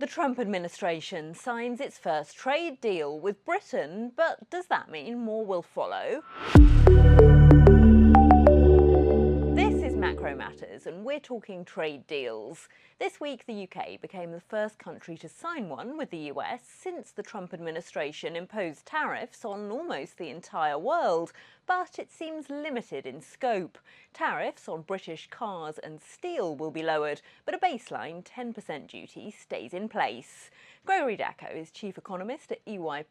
The Trump administration signs its first trade deal with Britain, but does that mean more will follow? This is Macro Matters, and we're talking trade deals. This week, the UK became the first country to sign one with the US since the Trump administration imposed tariffs on almost the entire world, but it seems limited in scope. Tariffs on British cars and steel will be lowered, but a baseline 10% duty stays in place. Gregory Daco is chief economist at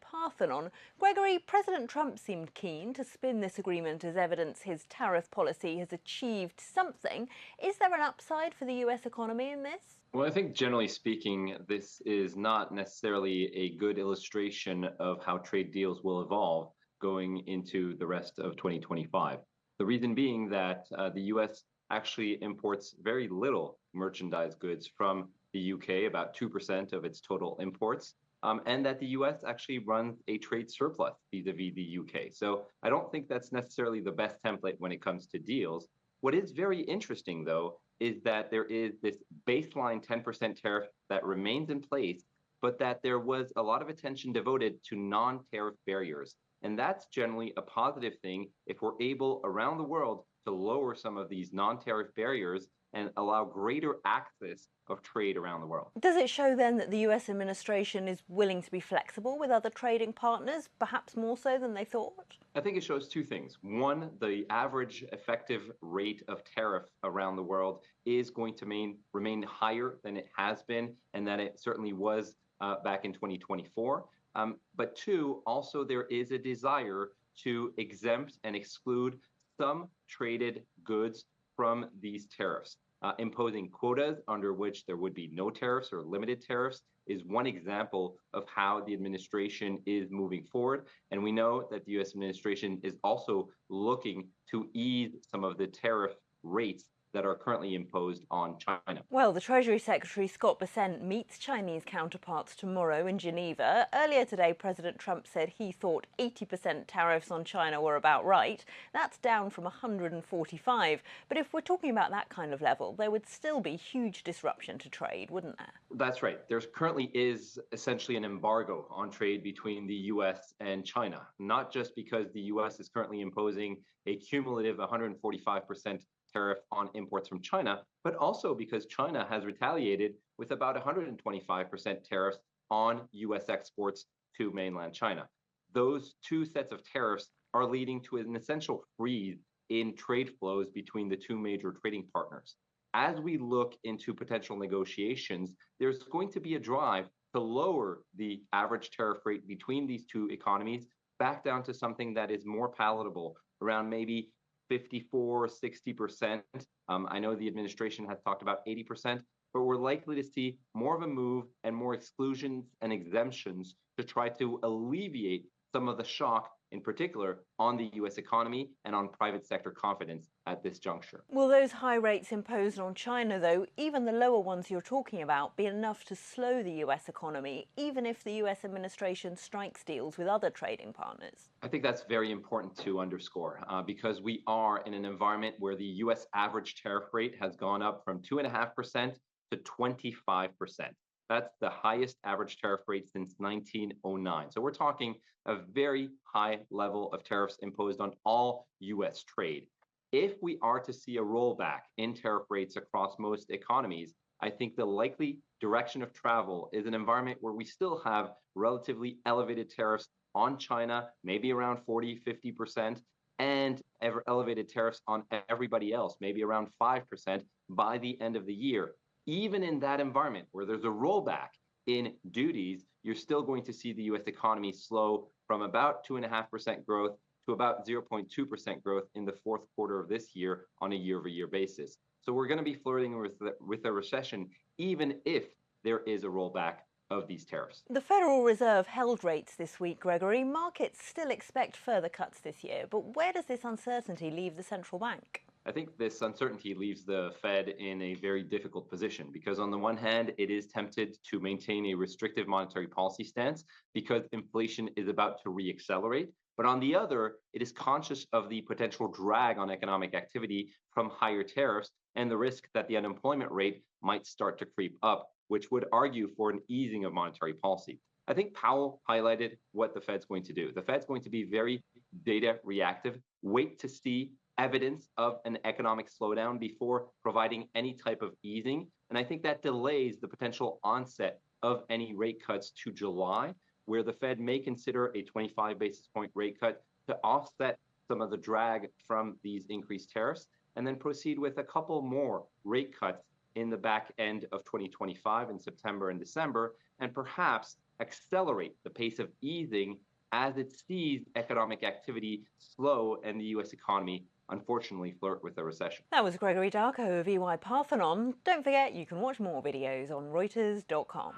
Parthenon. Gregory, President Trump seemed keen to spin this agreement as evidence his tariff policy has achieved something. Is there an upside for the US economy in this? Well, I think generally speaking, this is not necessarily a good illustration of how trade deals will evolve going into the rest of 2025. The reason being that the US actually imports very little merchandise goods from the UK, about 2% of its total imports, and that the US actually runs a trade surplus vis-a-vis the UK. So I don't think that's necessarily the best template when it comes to deals. What is very interesting, though, is that there is this baseline 10% tariff that remains in place, but that there was a lot of attention devoted to non-tariff barriers. And that's generally a positive thing if we're able around the world to lower some of these non-tariff barriers and allow greater access of trade around the world. Does it show then that the US administration is willing to be flexible with other trading partners, perhaps more so than they thought? I think it shows two things. One, the average effective rate of tariff around the world is going to remain higher than it has been, and that it certainly was back in 2024. But two, also there is a desire to exempt and exclude some traded goods from these tariffs. Imposing quotas under which there would be no tariffs or limited tariffs is one example of how the administration is moving forward. And we know that the US administration is also looking to ease some of the tariff rates that are currently imposed on China. Well, the Treasury Secretary Scott Bessent meets Chinese counterparts tomorrow in Geneva. Earlier today, President Trump said he thought 80% tariffs on China were about right. That's down from 145. But if we're talking about that kind of level, there would still be huge disruption to trade, wouldn't there? That's right. There currently is essentially an embargo on trade between the US and China, not just because the US is currently imposing a cumulative 145% tariff on imports from China, but also because China has retaliated with about 125% tariffs on US exports to mainland China. Those two sets of tariffs are leading to an essential freeze in trade flows between the two major trading partners. As we look into potential negotiations, there's going to be a drive to lower the average tariff rate between these two economies back down to something that is more palatable, around maybe 54, 60%. I know the administration has talked about 80%, but we're likely to see more of a move and more exclusions and exemptions to try to alleviate some of the shock, in particular, on the US economy and on private sector confidence at this juncture. Will those high rates imposed on China, though, even the lower ones you're talking about, be enough to slow the US economy, even if the US administration strikes deals with other trading partners? I think that's very important to underscore because we are in an environment where the US average tariff rate has gone up from 2.5% to 25%. That's the highest average tariff rate since 1909. So we're talking a very high level of tariffs imposed on all US trade. If we are to see a rollback in tariff rates across most economies, I think the likely direction of travel is an environment where we still have relatively elevated tariffs on China, maybe around 40, 50%, and elevated tariffs on everybody else, maybe around 5% by the end of the year. Even in that environment where there's a rollback in duties, you're still going to see the US economy slow from about 2.5% growth to about 0.2% growth in the fourth quarter of this year on a year-over-year basis. So we're going to be flirting with a recession, even if there is a rollback of these tariffs. The Federal Reserve held rates this week, Gregory. Markets still expect further cuts this year, but where does this uncertainty leave the central bank? I think this uncertainty leaves the Fed in a very difficult position because on the one hand, it is tempted to maintain a restrictive monetary policy stance because inflation is about to reaccelerate. But on the other, it is conscious of the potential drag on economic activity from higher tariffs and the risk that the unemployment rate might start to creep up which would argue for an easing of monetary policy. I think Powell highlighted what the Fed's going to do. The Fed's going to be very data reactive, wait to see evidence of an economic slowdown before providing any type of easing. And I think that delays the potential onset of any rate cuts to July, where the Fed may consider a 25 basis point rate cut to offset some of the drag from these increased tariffs, and then proceed with a couple more rate cuts in the back end of 2025 in September and December, and perhaps accelerate the pace of easing as it sees economic activity slow and the U.S. economy unfortunately flirt with a recession. That was Gregory Daco of EY Parthenon. Don't forget you can watch more videos on Reuters.com.